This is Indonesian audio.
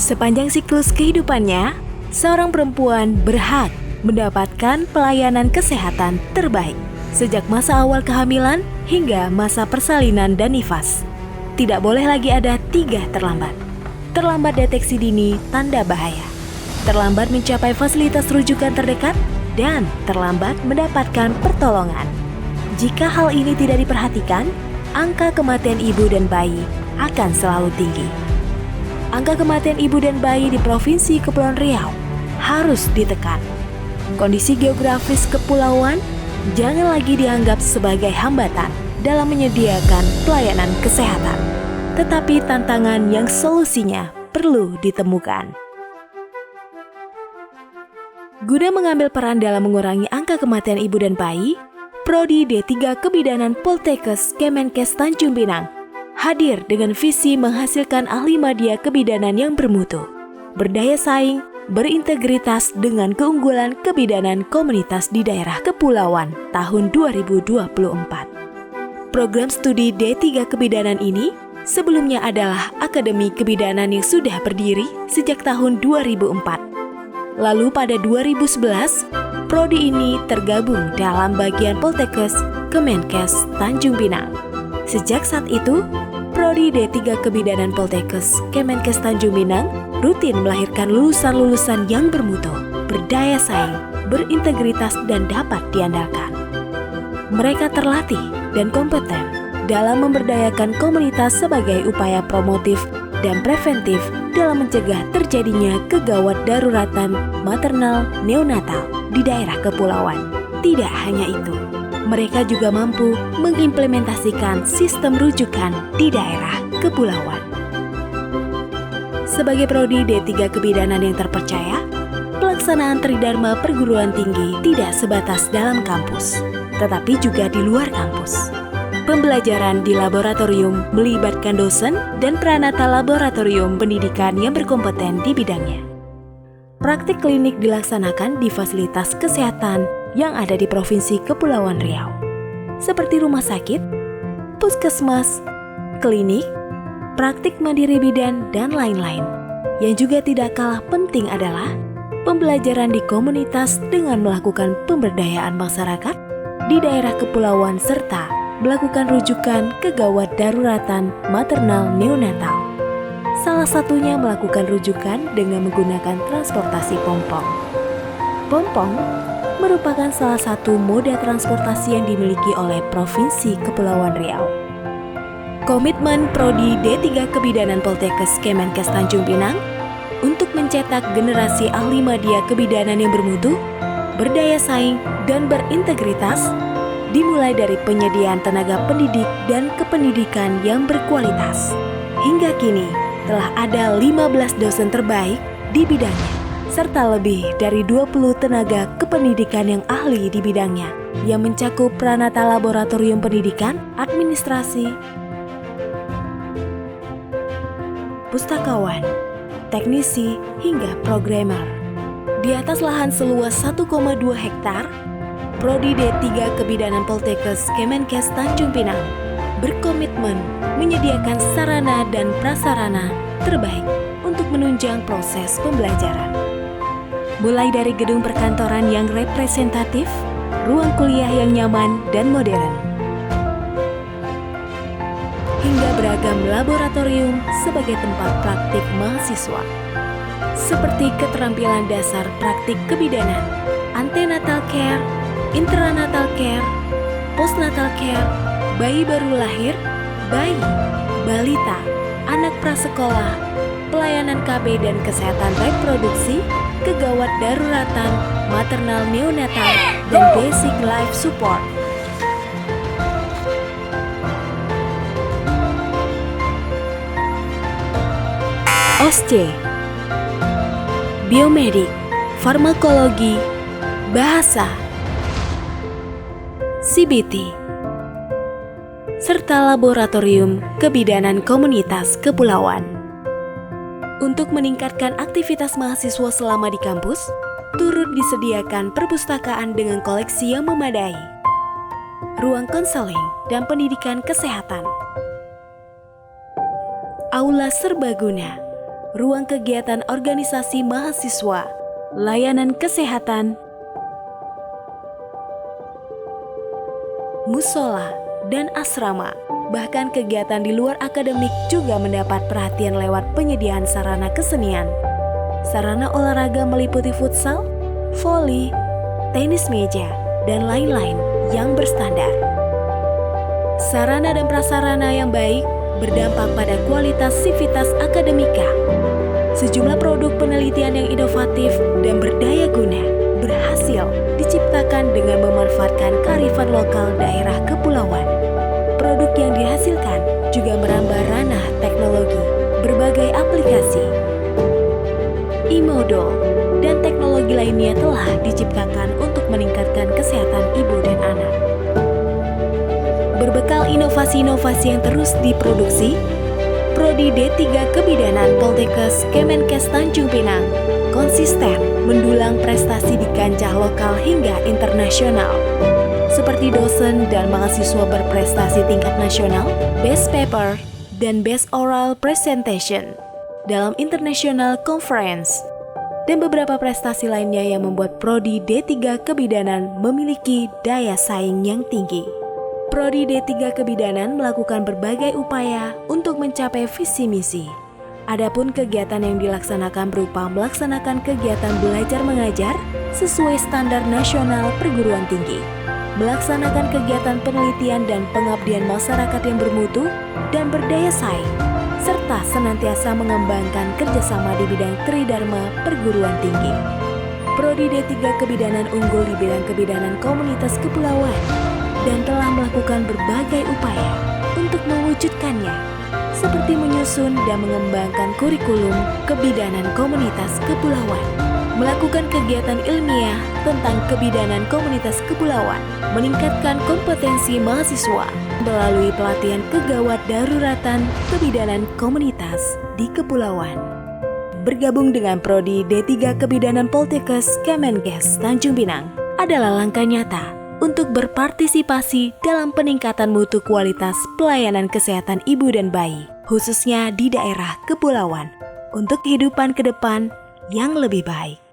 Sepanjang siklus kehidupannya, seorang perempuan berhak mendapatkan pelayanan kesehatan terbaik sejak masa awal kehamilan hingga masa persalinan dan nifas. Tidak boleh lagi ada 3 terlambat. Terlambat deteksi dini tanda bahaya, terlambat mencapai fasilitas rujukan terdekat, dan terlambat mendapatkan pertolongan. Jika hal ini tidak diperhatikan, angka kematian ibu dan bayi akan selalu tinggi. Angka kematian ibu dan bayi di Provinsi Kepulauan Riau harus ditekan. Kondisi geografis kepulauan jangan lagi dianggap sebagai hambatan dalam menyediakan pelayanan kesehatan, tetapi tantangan yang solusinya perlu ditemukan. Guna mengambil peran dalam mengurangi angka kematian ibu dan bayi, Prodi D3 Kebidanan Poltekkes Kemenkes Tanjung Pinang hadir dengan visi menghasilkan ahli media kebidanan yang bermutu, berdaya saing, berintegritas dengan keunggulan kebidanan komunitas di daerah kepulauan tahun 2024. Program studi D3 Kebidanan ini sebelumnya adalah Akademi Kebidanan yang sudah berdiri sejak tahun 2004. Lalu pada 2011, prodi ini tergabung dalam bagian Poltekkes Kemenkes Tanjung Pinang. Sejak saat itu, Prodi D3 Kebidanan Poltekkes Kemenkes Tanjung Pinang rutin melahirkan lulusan-lulusan yang bermutu, berdaya saing, berintegritas, dan dapat diandalkan. Mereka terlatih dan kompeten dalam memberdayakan komunitas sebagai upaya promotif dan preventif dalam mencegah terjadinya kegawat daruratan maternal neonatal di daerah kepulauan. Tidak hanya itu, mereka juga mampu mengimplementasikan sistem rujukan di daerah kepulauan. Sebagai prodi D3 Kebidanan yang terpercaya, pelaksanaan Tridharma perguruan tinggi tidak sebatas dalam kampus, tetapi juga di luar kampus. Pembelajaran di laboratorium melibatkan dosen dan peranata laboratorium pendidikan yang berkompeten di bidangnya. Praktik klinik dilaksanakan di fasilitas kesehatan yang ada di Provinsi Kepulauan Riau, seperti rumah sakit, puskesmas, klinik, praktik mandiri bidan, dan lain-lain. Yang juga tidak kalah penting adalah pembelajaran di komunitas dengan melakukan pemberdayaan masyarakat di daerah kepulauan serta melakukan rujukan kegawat daruratan maternal neonatal. Salah satunya melakukan rujukan dengan menggunakan transportasi pompong. Pompong merupakan salah satu moda transportasi yang dimiliki oleh Provinsi Kepulauan Riau. Komitmen Prodi D3 Kebidanan Poltekkes Kemenkes Tanjung Pinang untuk mencetak generasi ahli media kebidanan yang bermutu, berdaya saing, dan berintegritas dimulai dari penyediaan tenaga pendidik dan kependidikan yang berkualitas. Hingga kini telah ada 15 dosen terbaik di bidangnya, serta lebih dari 20 tenaga kependidikan yang ahli di bidangnya, yang mencakup peranata laboratorium pendidikan, administrasi, pustakawan, teknisi, hingga programmer. Di atas lahan seluas 1,2 hektar, Prodi D3 Kebidanan Poltekkes Kemenkes Tanjung Pinang berkomitmen menyediakan sarana dan prasarana terbaik untuk menunjang proses pembelajaran. Mulai dari gedung perkantoran yang representatif, ruang kuliah yang nyaman dan modern, hingga beragam laboratorium sebagai tempat praktik mahasiswa, seperti keterampilan dasar praktik kebidanan, antenatal care, intranatal care, postnatal care, bayi baru lahir, bayi, balita, anak prasekolah, pelayanan KB dan kesehatan reproduksi, kegawat daruratan, maternal neonatal, dan basic life support. OSCE, biomedik, farmakologi, bahasa, CBT, serta laboratorium kebidanan komunitas kepulauan. Untuk meningkatkan aktivitas mahasiswa selama di kampus, turut disediakan perpustakaan dengan koleksi yang memadai, ruang konseling dan pendidikan kesehatan, aula serbaguna, ruang kegiatan organisasi mahasiswa, layanan kesehatan, musola, dan asrama. Bahkan kegiatan di luar akademik juga mendapat perhatian lewat penyediaan sarana kesenian. Sarana olahraga meliputi futsal, voli, tenis meja, dan lain-lain yang berstandar. Sarana dan prasarana yang baik berdampak pada kualitas sivitas akademika. Sejumlah produk penelitian yang inovatif dan berdaya guna berhasil diciptakan dengan memanfaatkan kearifan lokal daerah kepulauan. Produk yang dihasilkan juga merambah ranah teknologi, berbagai aplikasi, e-modul, dan teknologi lainnya telah diciptakan untuk meningkatkan kesehatan ibu dan anak. Berbekal inovasi-inovasi yang terus diproduksi, Prodi D3 Kebidanan Poltekkes Kemenkes Tanjung Pinang konsisten mendulang prestasi di kancah lokal hingga internasional, seperti dosen dan mahasiswa berprestasi tingkat nasional, Best Paper, dan Best Oral Presentation dalam International Conference, dan beberapa prestasi lainnya yang membuat Prodi D3 Kebidanan memiliki daya saing yang tinggi. Prodi D3 Kebidanan melakukan berbagai upaya untuk mencapai visi misi. Adapun kegiatan yang dilaksanakan berupa melaksanakan kegiatan belajar mengajar sesuai standar nasional perguruan tinggi, melaksanakan kegiatan penelitian dan pengabdian masyarakat yang bermutu dan berdaya saing, serta senantiasa mengembangkan kerjasama di bidang tridharma perguruan tinggi. Prodi D3 Kebidanan unggul di bidang kebidanan komunitas kepulauan dan telah melakukan berbagai upaya untuk mewujudkannya, seperti menyusun dan mengembangkan kurikulum kebidanan komunitas kepulauan, melakukan kegiatan ilmiah tentang kebidanan komunitas kepulauan, meningkatkan kompetensi mahasiswa melalui pelatihan kegawat daruratan kebidanan komunitas di kepulauan. Bergabung dengan Prodi D3 Kebidanan Poltekkes Kemenkes Tanjung Pinang adalah langkah nyata untuk berpartisipasi dalam peningkatan mutu kualitas pelayanan kesehatan ibu dan bayi, khususnya di daerah kepulauan, untuk kehidupan ke depan yang lebih baik.